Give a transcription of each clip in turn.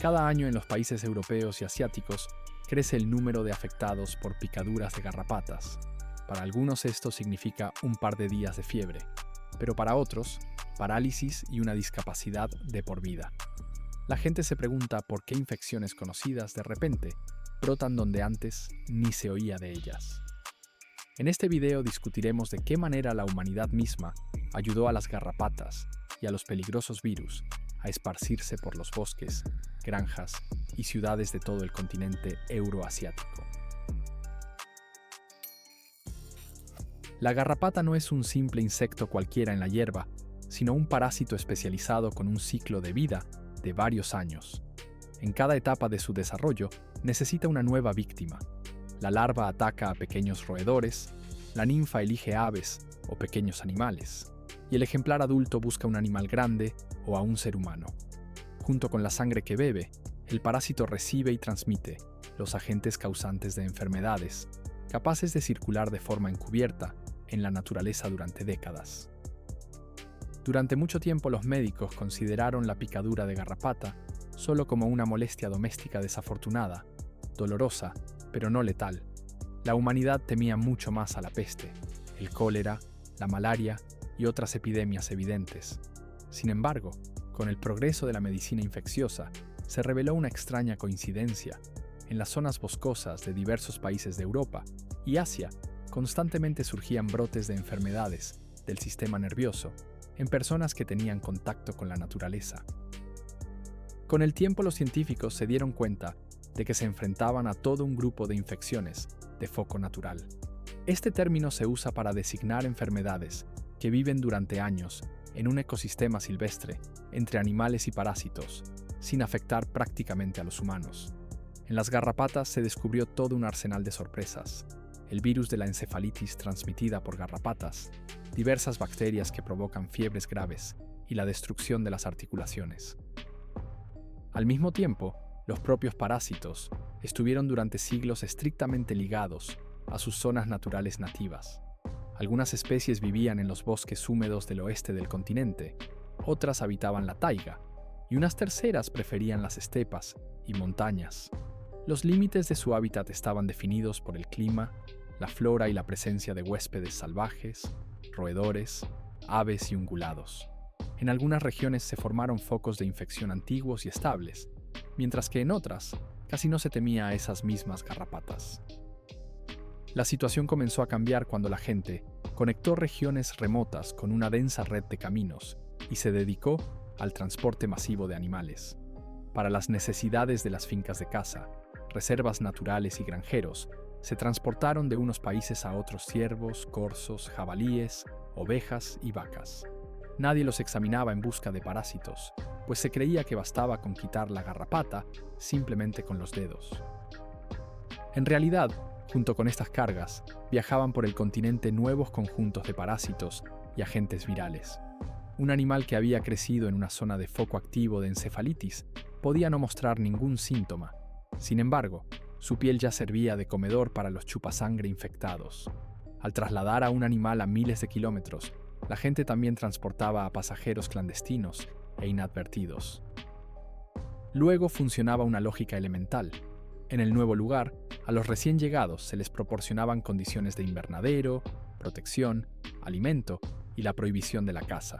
Cada año en los países europeos y asiáticos crece el número de afectados por picaduras de garrapatas. Para algunos esto significa un par de días de fiebre, pero para otros, parálisis y una discapacidad de por vida. La gente se pregunta por qué infecciones conocidas de repente brotan donde antes ni se oía de ellas. En este video discutiremos de qué manera la humanidad misma ayudó a las garrapatas y a los peligrosos virus a esparcirse por los bosques, granjas y ciudades de todo el continente euroasiático. La garrapata no es un simple insecto cualquiera en la hierba, sino un parásito especializado con un ciclo de vida de varios años. En cada etapa de su desarrollo necesita una nueva víctima. La larva ataca a pequeños roedores, la ninfa elige aves o pequeños animales, y el ejemplar adulto busca un animal grande o a un ser humano. Junto con la sangre que bebe, el parásito recibe y transmite los agentes causantes de enfermedades, capaces de circular de forma encubierta en la naturaleza durante décadas. Durante mucho tiempo los médicos consideraron la picadura de garrapata solo como una molestia doméstica desafortunada, dolorosa, pero no letal. La humanidad temía mucho más a la peste, el cólera, la malaria y otras epidemias evidentes. Sin embargo, con el progreso de la medicina infecciosa, se reveló una extraña coincidencia. En las zonas boscosas de diversos países de Europa y Asia, constantemente surgían brotes de enfermedades del sistema nervioso en personas que tenían contacto con la naturaleza. Con el tiempo los científicos se dieron cuenta de que se enfrentaban a todo un grupo de infecciones de foco natural. Este término se usa para designar enfermedades que viven durante años en un ecosistema silvestre entre animales y parásitos, sin afectar prácticamente a los humanos. En las garrapatas se descubrió todo un arsenal de sorpresas: el virus de la encefalitis transmitida por garrapatas, diversas bacterias que provocan fiebres graves y la destrucción de las articulaciones. Al mismo tiempo, los propios parásitos estuvieron durante siglos estrictamente ligados a sus zonas naturales nativas. Algunas especies vivían en los bosques húmedos del oeste del continente, otras habitaban la taiga, y unas terceras preferían las estepas y montañas. Los límites de su hábitat estaban definidos por el clima, la flora y la presencia de huéspedes salvajes, roedores, aves y ungulados. En algunas regiones se formaron focos de infección antiguos y estables, mientras que en otras casi no se temía a esas mismas garrapatas. La situación comenzó a cambiar cuando la gente conectó regiones remotas con una densa red de caminos y se dedicó al transporte masivo de animales. Para las necesidades de las fincas de caza, reservas naturales y granjeros, se transportaron de unos países a otros ciervos, corzos, jabalíes, ovejas y vacas. Nadie los examinaba en busca de parásitos, pues se creía que bastaba con quitar la garrapata simplemente con los dedos. En realidad, junto con estas cargas, viajaban por el continente nuevos conjuntos de parásitos y agentes virales. Un animal que había crecido en una zona de foco activo de encefalitis podía no mostrar ningún síntoma. Sin embargo, su piel ya servía de comedor para los chupasangre infectados. Al trasladar a un animal a miles de kilómetros, la gente también transportaba a pasajeros clandestinos e inadvertidos. Luego funcionaba una lógica elemental. En el nuevo lugar, a los recién llegados se les proporcionaban condiciones de invernadero, protección, alimento y la prohibición de la caza.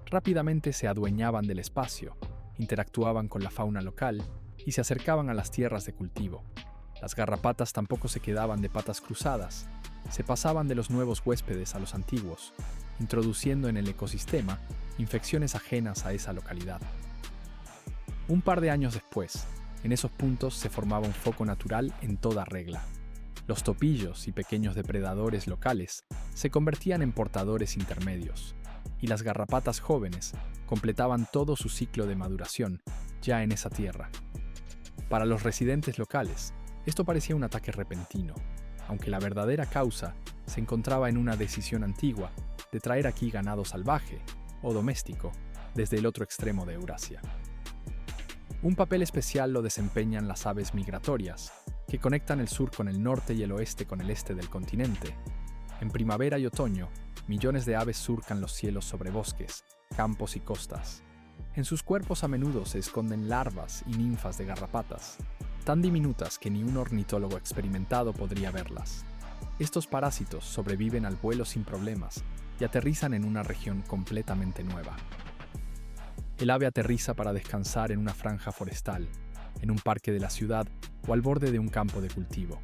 Rápidamente se adueñaban del espacio, interactuaban con la fauna local y se acercaban a las tierras de cultivo. Las garrapatas tampoco se quedaban de patas cruzadas, se pasaban de los nuevos huéspedes a los antiguos, introduciendo en el ecosistema infecciones ajenas a esa localidad. Un par de años después, en esos puntos se formaba un foco natural en toda regla. Los topillos y pequeños depredadores locales se convertían en portadores intermedios, y las garrapatas jóvenes completaban todo su ciclo de maduración ya en esa tierra. Para los residentes locales, esto parecía un ataque repentino, aunque la verdadera causa se encontraba en una decisión antigua de traer aquí ganado salvaje o doméstico desde el otro extremo de Eurasia. Un papel especial lo desempeñan las aves migratorias, que conectan el sur con el norte y el oeste con el este del continente. En primavera y otoño, millones de aves surcan los cielos sobre bosques, campos y costas. En sus cuerpos a menudo se esconden larvas y ninfas de garrapatas, tan diminutas que ni un ornitólogo experimentado podría verlas. Estos parásitos sobreviven al vuelo sin problemas y aterrizan en una región completamente nueva. El ave aterriza para descansar en una franja forestal, en un parque de la ciudad o al borde de un campo de cultivo.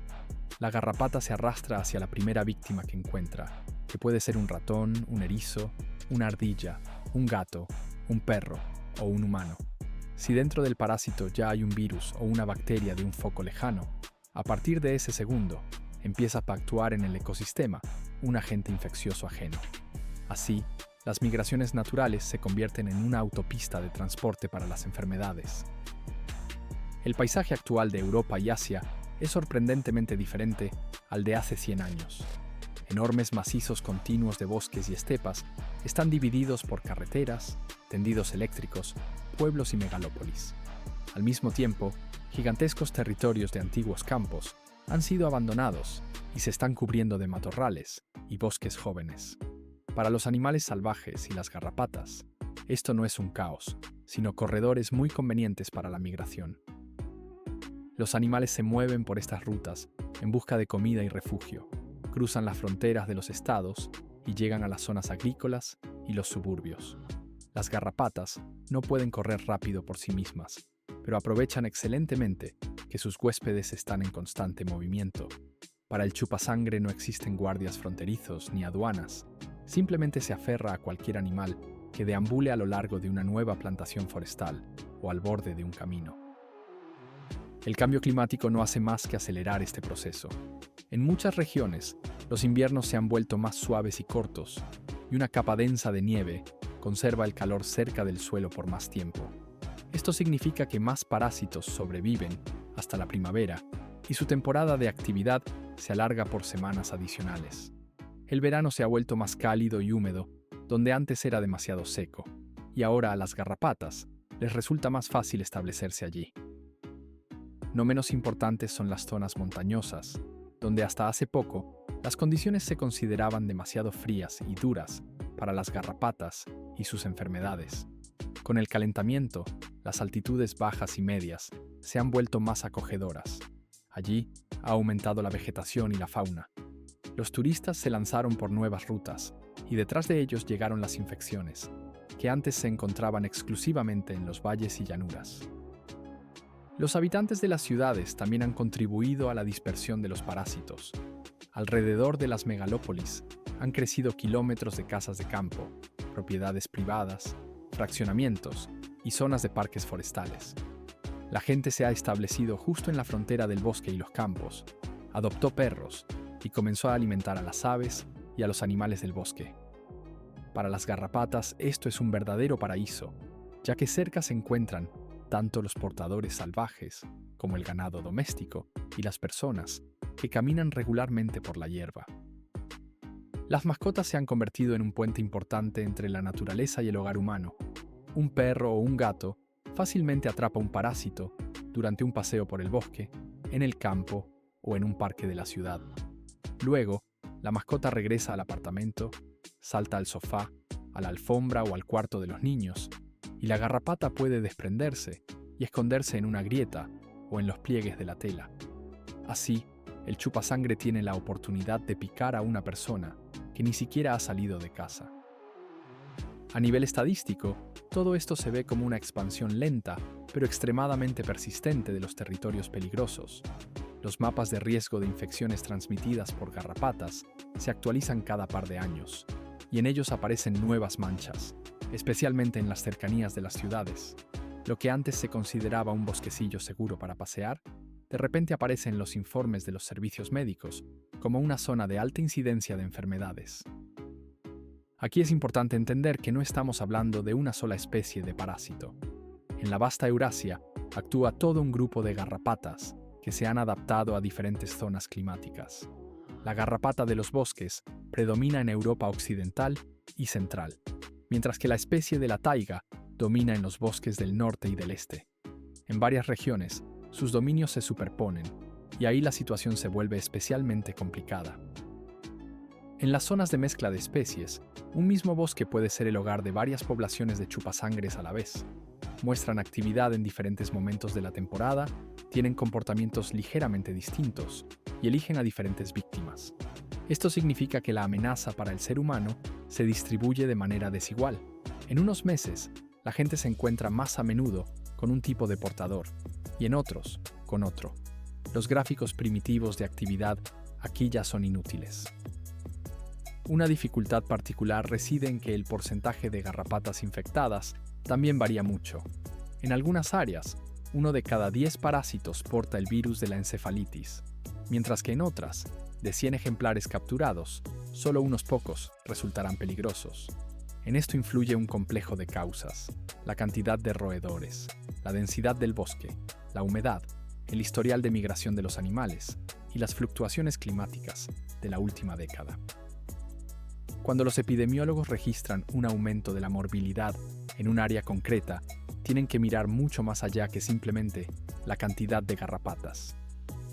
La garrapata se arrastra hacia la primera víctima que encuentra, que puede ser un ratón, un erizo, una ardilla, un gato, un perro o un humano. Si dentro del parásito ya hay un virus o una bacteria de un foco lejano, a partir de ese segundo, empieza a actuar en el ecosistema un agente infeccioso ajeno. Así, las migraciones naturales se convierten en una autopista de transporte para las enfermedades. El paisaje actual de Europa y Asia es sorprendentemente diferente al de hace 100 años. Enormes macizos continuos de bosques y estepas están divididos por carreteras, tendidos eléctricos, pueblos y megalópolis. Al mismo tiempo, gigantescos territorios de antiguos campos han sido abandonados y se están cubriendo de matorrales y bosques jóvenes. Para los animales salvajes y las garrapatas, esto no es un caos, sino corredores muy convenientes para la migración. Los animales se mueven por estas rutas en busca de comida y refugio, cruzan las fronteras de los estados y llegan a las zonas agrícolas y los suburbios. Las garrapatas no pueden correr rápido por sí mismas, pero aprovechan excelentemente que sus huéspedes están en constante movimiento. Para el chupasangre no existen guardias fronterizos ni aduanas, simplemente se aferra a cualquier animal que deambule a lo largo de una nueva plantación forestal o al borde de un camino. El cambio climático no hace más que acelerar este proceso. En muchas regiones, los inviernos se han vuelto más suaves y cortos, y una capa densa de nieve conserva el calor cerca del suelo por más tiempo. Esto significa que más parásitos sobreviven hasta la primavera, y su temporada de actividad se alarga por semanas adicionales. El verano se ha vuelto más cálido y húmedo, donde antes era demasiado seco, y ahora a las garrapatas les resulta más fácil establecerse allí. No menos importantes son las zonas montañosas, donde hasta hace poco las condiciones se consideraban demasiado frías y duras para las garrapatas y sus enfermedades. Con el calentamiento, las altitudes bajas y medias se han vuelto más acogedoras. Allí ha aumentado la vegetación y la fauna. Los turistas se lanzaron por nuevas rutas y detrás de ellos llegaron las infecciones, que antes se encontraban exclusivamente en los valles y llanuras. Los habitantes de las ciudades también han contribuido a la dispersión de los parásitos. Alrededor de las megalópolis han crecido kilómetros de casas de campo, propiedades privadas, fraccionamientos y zonas de parques forestales. La gente se ha establecido justo en la frontera del bosque y los campos, adoptó perros y comenzó a alimentar a las aves y a los animales del bosque. Para las garrapatas esto es un verdadero paraíso, ya que cerca se encuentran tanto los portadores salvajes como el ganado doméstico y las personas que caminan regularmente por la hierba. Las mascotas se han convertido en un puente importante entre la naturaleza y el hogar humano. Un perro o un gato fácilmente atrapa un parásito durante un paseo por el bosque, en el campo o en un parque de la ciudad. Luego, la mascota regresa al apartamento, salta al sofá, a la alfombra o al cuarto de los niños, y la garrapata puede desprenderse y esconderse en una grieta o en los pliegues de la tela. Así, el chupasangre tiene la oportunidad de picar a una persona que ni siquiera ha salido de casa. A nivel estadístico, todo esto se ve como una expansión lenta, pero extremadamente persistente de los territorios peligrosos. Los mapas de riesgo de infecciones transmitidas por garrapatas se actualizan cada par de años, y en ellos aparecen nuevas manchas, especialmente en las cercanías de las ciudades. Lo que antes se consideraba un bosquecillo seguro para pasear, de repente aparece en los informes de los servicios médicos como una zona de alta incidencia de enfermedades. Aquí es importante entender que no estamos hablando de una sola especie de parásito. En la vasta Eurasia actúa todo un grupo de garrapatas que se han adaptado a diferentes zonas climáticas. La garrapata de los bosques predomina en Europa occidental y central, mientras que la especie de la taiga domina en los bosques del norte y del este. En varias regiones, sus dominios se superponen, y ahí la situación se vuelve especialmente complicada. En las zonas de mezcla de especies, un mismo bosque puede ser el hogar de varias poblaciones de chupasangres a la vez. Muestran actividad en diferentes momentos de la temporada, tienen comportamientos ligeramente distintos y eligen a diferentes víctimas. Esto significa que la amenaza para el ser humano se distribuye de manera desigual. En unos meses, la gente se encuentra más a menudo con un tipo de portador y en otros, con otro. Los gráficos primitivos de actividad aquí ya son inútiles. Una dificultad particular reside en que el porcentaje de garrapatas infectadas también varía mucho. En algunas áreas, 1 de cada 10 parásitos porta el virus de la encefalitis, mientras que en otras, de 100 ejemplares capturados, solo unos pocos resultarán peligrosos. En esto influye un complejo de causas: la cantidad de roedores, la densidad del bosque, la humedad, el historial de migración de los animales y las fluctuaciones climáticas de la última década. Cuando los epidemiólogos registran un aumento de la morbilidad en un área concreta, tienen que mirar mucho más allá que simplemente la cantidad de garrapatas.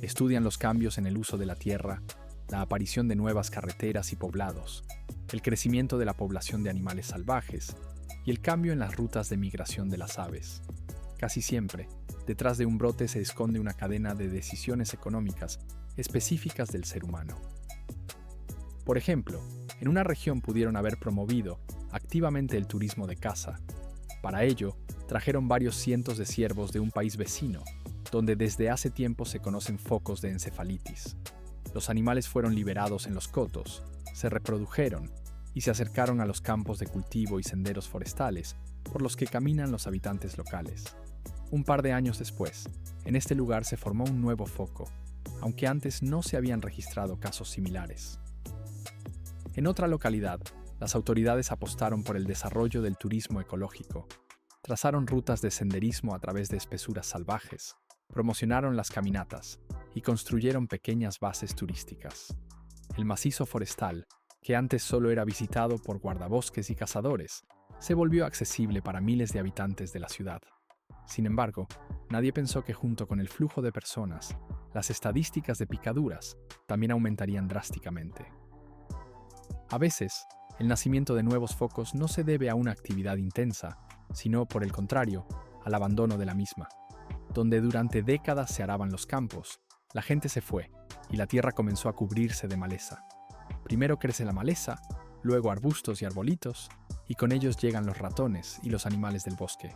Estudian los cambios en el uso de la tierra, la aparición de nuevas carreteras y poblados, el crecimiento de la población de animales salvajes y el cambio en las rutas de migración de las aves. Casi siempre, detrás de un brote se esconde una cadena de decisiones económicas específicas del ser humano. Por ejemplo, en una región pudieron haber promovido activamente el turismo de caza. Para ello, trajeron varios cientos de ciervos de un país vecino, donde desde hace tiempo se conocen focos de encefalitis. Los animales fueron liberados en los cotos, se reprodujeron y se acercaron a los campos de cultivo y senderos forestales por los que caminan los habitantes locales. Un par de años después, en este lugar se formó un nuevo foco, aunque antes no se habían registrado casos similares. En otra localidad, las autoridades apostaron por el desarrollo del turismo ecológico, trazaron rutas de senderismo a través de espesuras salvajes, promocionaron las caminatas y construyeron pequeñas bases turísticas. El macizo forestal, que antes solo era visitado por guardabosques y cazadores, se volvió accesible para miles de habitantes de la ciudad. Sin embargo, nadie pensó que junto con el flujo de personas, las estadísticas de picaduras también aumentarían drásticamente. A veces, el nacimiento de nuevos focos no se debe a una actividad intensa, sino, por el contrario, al abandono de la misma. Donde durante décadas se araban los campos, la gente se fue y la tierra comenzó a cubrirse de maleza. Primero crece la maleza, luego arbustos y arbolitos, y con ellos llegan los ratones y los animales del bosque.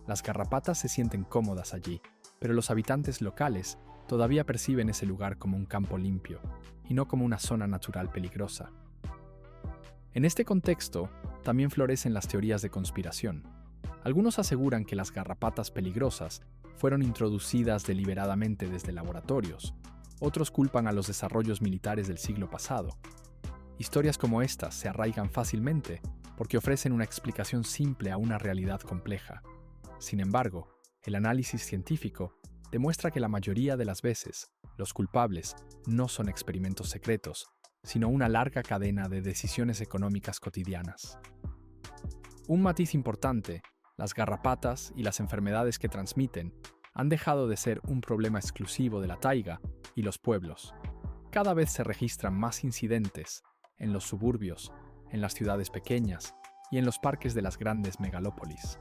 Las garrapatas se sienten cómodas allí, pero los habitantes locales todavía perciben ese lugar como un campo limpio, y no como una zona natural peligrosa. En este contexto, también florecen las teorías de conspiración. Algunos aseguran que las garrapatas peligrosas fueron introducidas deliberadamente desde laboratorios. Otros culpan a los desarrollos militares del siglo pasado. Historias como estas se arraigan fácilmente porque ofrecen una explicación simple a una realidad compleja. Sin embargo, el análisis científico demuestra que la mayoría de las veces, los culpables no son experimentos secretos, sino una larga cadena de decisiones económicas cotidianas. Un matiz importante: las garrapatas y las enfermedades que transmiten han dejado de ser un problema exclusivo de la taiga y los pueblos. Cada vez se registran más incidentes en los suburbios, en las ciudades pequeñas y en los parques de las grandes megalópolis.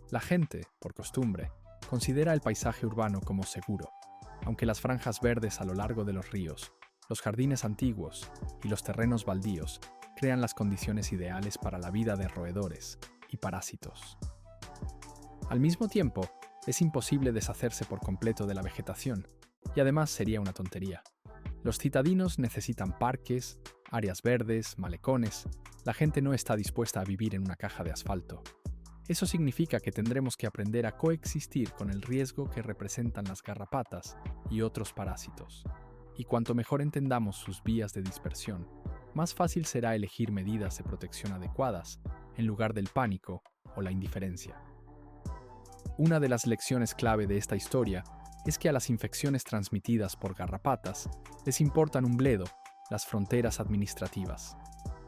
La gente, por costumbre, considera el paisaje urbano como seguro, aunque las franjas verdes a lo largo de los ríos, los jardines antiguos y los terrenos baldíos crean las condiciones ideales para la vida de roedores y parásitos. Al mismo tiempo, es imposible deshacerse por completo de la vegetación, y además sería una tontería. Los citadinos necesitan parques, áreas verdes, malecones. La gente no está dispuesta a vivir en una caja de asfalto. Eso significa que tendremos que aprender a coexistir con el riesgo que representan las garrapatas y otros parásitos. Y cuanto mejor entendamos sus vías de dispersión, más fácil será elegir medidas de protección adecuadas en lugar del pánico o la indiferencia. Una de las lecciones clave de esta historia es que a las infecciones transmitidas por garrapatas les importan un bledo las fronteras administrativas.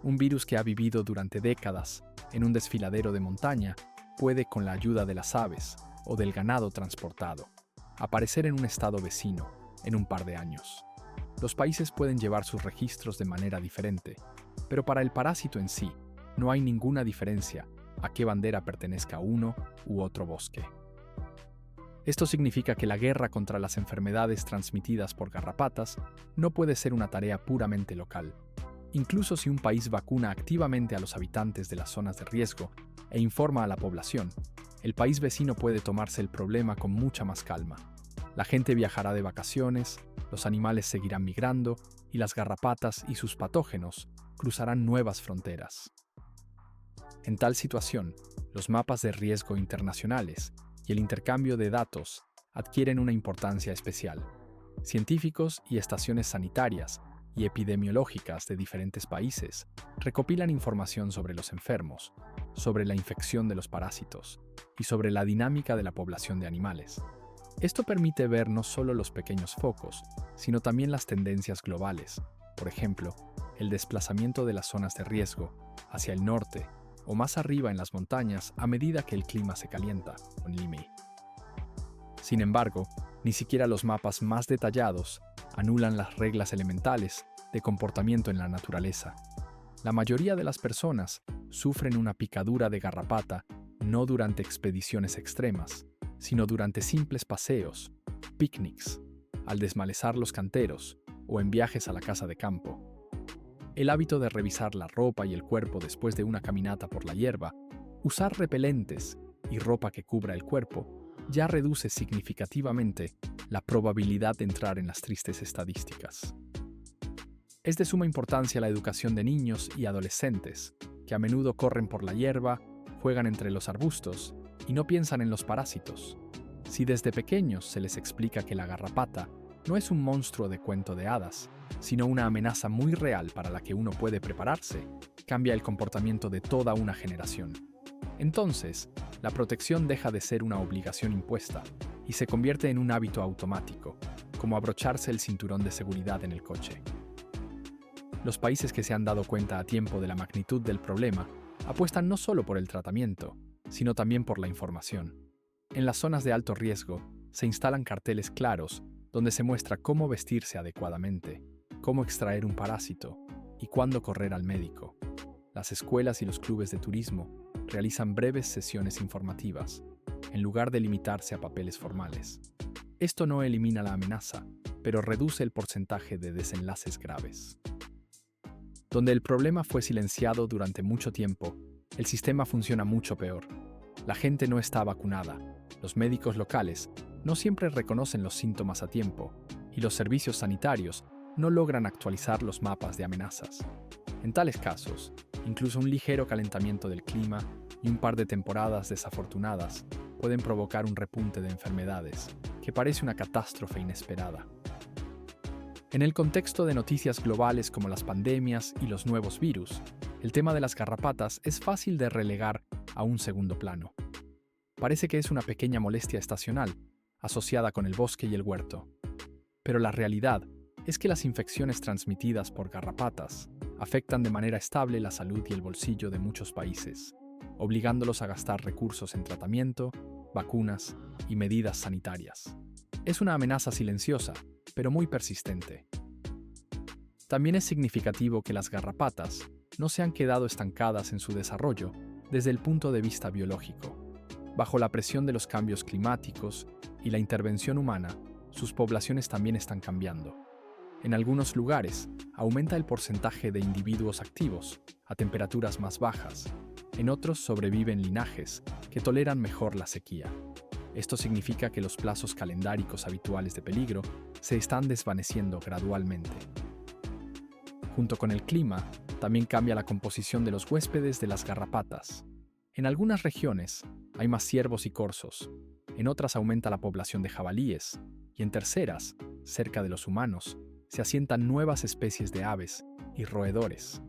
Un virus que ha vivido durante décadas en un desfiladero de montaña puede, con la ayuda de las aves o del ganado transportado, aparecer en un estado vecino en un par de años. Los países pueden llevar sus registros de manera diferente, Pero para el parásito en sí, no hay ninguna diferencia a qué bandera pertenezca uno u otro bosque. Esto significa que la guerra contra las enfermedades transmitidas por garrapatas no puede ser una tarea puramente local. Incluso si un país vacuna activamente a los habitantes de las zonas de riesgo e informa a la población, el país vecino puede tomarse el problema con mucha más calma. La gente viajará de vacaciones, los animales seguirán migrando y las garrapatas y sus patógenos cruzarán nuevas fronteras. En tal situación, los mapas de riesgo internacionales y el intercambio de datos adquieren una importancia especial. Científicos y estaciones sanitarias y epidemiológicas de diferentes países recopilan información sobre los enfermos, sobre la infección de los parásitos y sobre la dinámica de la población de animales. Esto permite ver no solo los pequeños focos, sino también las tendencias globales, por ejemplo, el desplazamiento de las zonas de riesgo hacia el norte o más arriba en las montañas a medida que el clima se calienta, con LIMI. Sin embargo, ni siquiera los mapas más detallados anulan las reglas elementales de comportamiento en la naturaleza. La mayoría de las personas sufren una picadura de garrapata no durante expediciones extremas, sino durante simples paseos, picnics, al desmalezar los canteros o en viajes a la casa de campo. El hábito de revisar la ropa y el cuerpo después de una caminata por la hierba, usar repelentes y ropa que cubra el cuerpo, ya reduce significativamente la probabilidad de entrar en las tristes estadísticas. Es de suma importancia la educación de niños y adolescentes, que a menudo corren por la hierba, juegan entre los arbustos y no piensan en los parásitos. Si desde pequeños se les explica que la garrapata no es un monstruo de cuento de hadas, sino una amenaza muy real para la que uno puede prepararse, cambia el comportamiento de toda una generación. Entonces, la protección deja de ser una obligación impuesta y se convierte en un hábito automático, como abrocharse el cinturón de seguridad en el coche. Los países que se han dado cuenta a tiempo de la magnitud del problema apuestan no solo por el tratamiento, sino también por la información. En las zonas de alto riesgo se instalan carteles claros donde se muestra cómo vestirse adecuadamente, cómo extraer un parásito y cuándo correr al médico. Las escuelas y los clubes de turismo realizan breves sesiones informativas, en lugar de limitarse a papeles formales. Esto no elimina la amenaza, pero reduce el porcentaje de desenlaces graves. Donde el problema fue silenciado durante mucho tiempo, el sistema funciona mucho peor. La gente no está vacunada, los médicos locales no siempre reconocen los síntomas a tiempo, y los servicios sanitarios no logran actualizar los mapas de amenazas. En tales casos, incluso un ligero calentamiento del clima y un par de temporadas desafortunadas pueden provocar un repunte de enfermedades, que parece una catástrofe inesperada. En el contexto de noticias globales como las pandemias y los nuevos virus, el tema de las garrapatas es fácil de relegar a un segundo plano. Parece que es una pequeña molestia estacional, asociada con el bosque y el huerto. Pero la realidad es que las infecciones transmitidas por garrapatas afectan de manera estable la salud y el bolsillo de muchos países, obligándolos a gastar recursos en tratamiento, vacunas y medidas sanitarias. Es una amenaza silenciosa, pero muy persistente. También es significativo que las garrapatas no se han quedado estancadas en su desarrollo desde el punto de vista biológico. Bajo la presión de los cambios climáticos y la intervención humana, sus poblaciones también están cambiando. En algunos lugares, aumenta el porcentaje de individuos activos a temperaturas más bajas. En otros sobreviven linajes que toleran mejor la sequía. Esto significa que los plazos calendáricos habituales de peligro se están desvaneciendo gradualmente. Junto con el clima, también cambia la composición de los huéspedes de las garrapatas. En algunas regiones hay más ciervos y corzos, en otras aumenta la población de jabalíes, y en terceras, cerca de los humanos, se asientan nuevas especies de aves y roedores.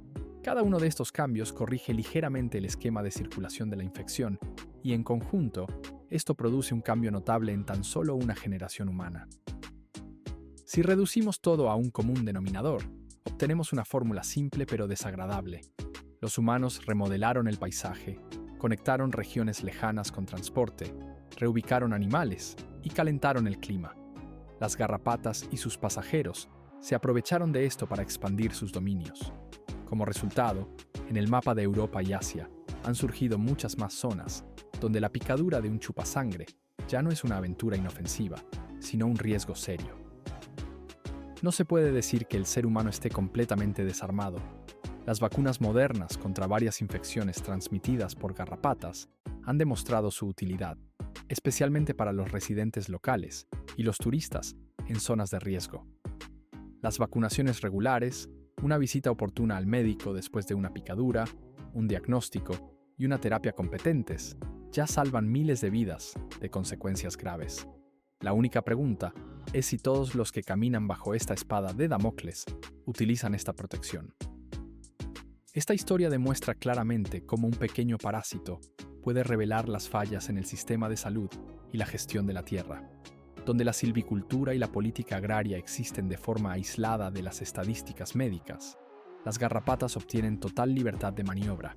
Cada uno de estos cambios corrige ligeramente el esquema de circulación de la infección y, en conjunto, esto produce un cambio notable en tan solo una generación humana. Si reducimos todo a un común denominador, obtenemos una fórmula simple pero desagradable. Los humanos remodelaron el paisaje, conectaron regiones lejanas con transporte, reubicaron animales y calentaron el clima. Las garrapatas y sus pasajeros se aprovecharon de esto para expandir sus dominios. Como resultado, en el mapa de Europa y Asia han surgido muchas más zonas donde la picadura de un chupasangre ya no es una aventura inofensiva, sino un riesgo serio. No se puede decir que el ser humano esté completamente desarmado. Las vacunas modernas contra varias infecciones transmitidas por garrapatas han demostrado su utilidad, especialmente para los residentes locales y los turistas en zonas de riesgo. Las vacunaciones regulares, una visita oportuna al médico después de una picadura, un diagnóstico y una terapia competentes ya salvan miles de vidas de consecuencias graves. La única pregunta es si todos los que caminan bajo esta espada de Damocles utilizan esta protección. Esta historia demuestra claramente cómo un pequeño parásito puede revelar las fallas en el sistema de salud y la gestión de la tierra, donde la silvicultura y la política agraria existen de forma aislada de las estadísticas médicas. Las garrapatas obtienen total libertad de maniobra.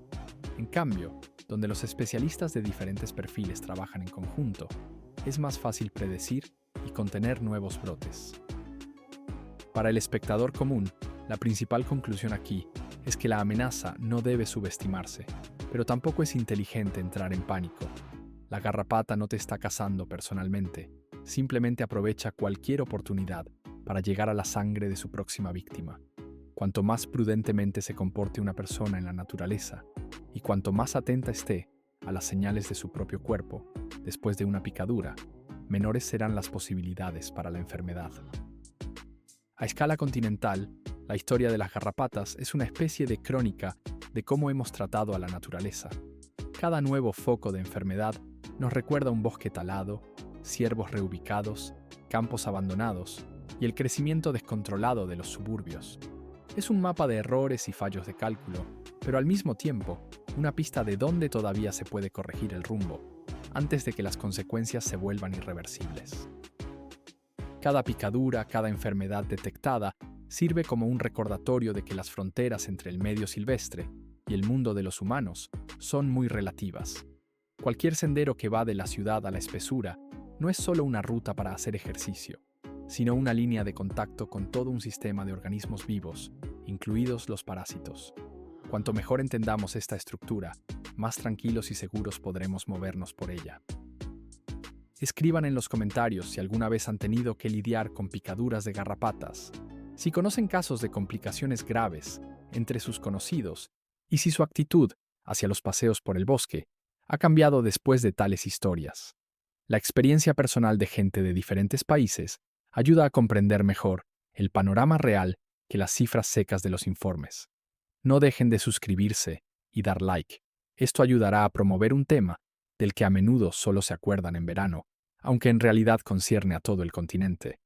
En cambio, donde los especialistas de diferentes perfiles trabajan en conjunto, es más fácil predecir y contener nuevos brotes. Para el espectador común, la principal conclusión aquí es que la amenaza no debe subestimarse, pero tampoco es inteligente entrar en pánico. La garrapata no te está cazando personalmente, simplemente aprovecha cualquier oportunidad para llegar a la sangre de su próxima víctima. Cuanto más prudentemente se comporte una persona en la naturaleza y cuanto más atenta esté a las señales de su propio cuerpo después de una picadura, menores serán las posibilidades para la enfermedad. A escala continental, la historia de las garrapatas es una especie de crónica de cómo hemos tratado a la naturaleza. Cada nuevo foco de enfermedad nos recuerda un bosque talado, ciervos reubicados, campos abandonados y el crecimiento descontrolado de los suburbios. Es un mapa de errores y fallos de cálculo, pero al mismo tiempo, una pista de dónde todavía se puede corregir el rumbo, antes de que las consecuencias se vuelvan irreversibles. Cada picadura, cada enfermedad detectada, sirve como un recordatorio de que las fronteras entre el medio silvestre y el mundo de los humanos son muy relativas. Cualquier sendero que va de la ciudad a la espesura no es solo una ruta para hacer ejercicio, sino una línea de contacto con todo un sistema de organismos vivos, incluidos los parásitos. Cuanto mejor entendamos esta estructura, más tranquilos y seguros podremos movernos por ella. Escriban en los comentarios si alguna vez han tenido que lidiar con picaduras de garrapatas, si conocen casos de complicaciones graves entre sus conocidos y si su actitud hacia los paseos por el bosque ha cambiado después de tales historias. La experiencia personal de gente de diferentes países ayuda a comprender mejor el panorama real que las cifras secas de los informes. No dejen de suscribirse y dar like. Esto ayudará a promover un tema del que a menudo solo se acuerdan en verano, aunque en realidad concierne a todo el continente.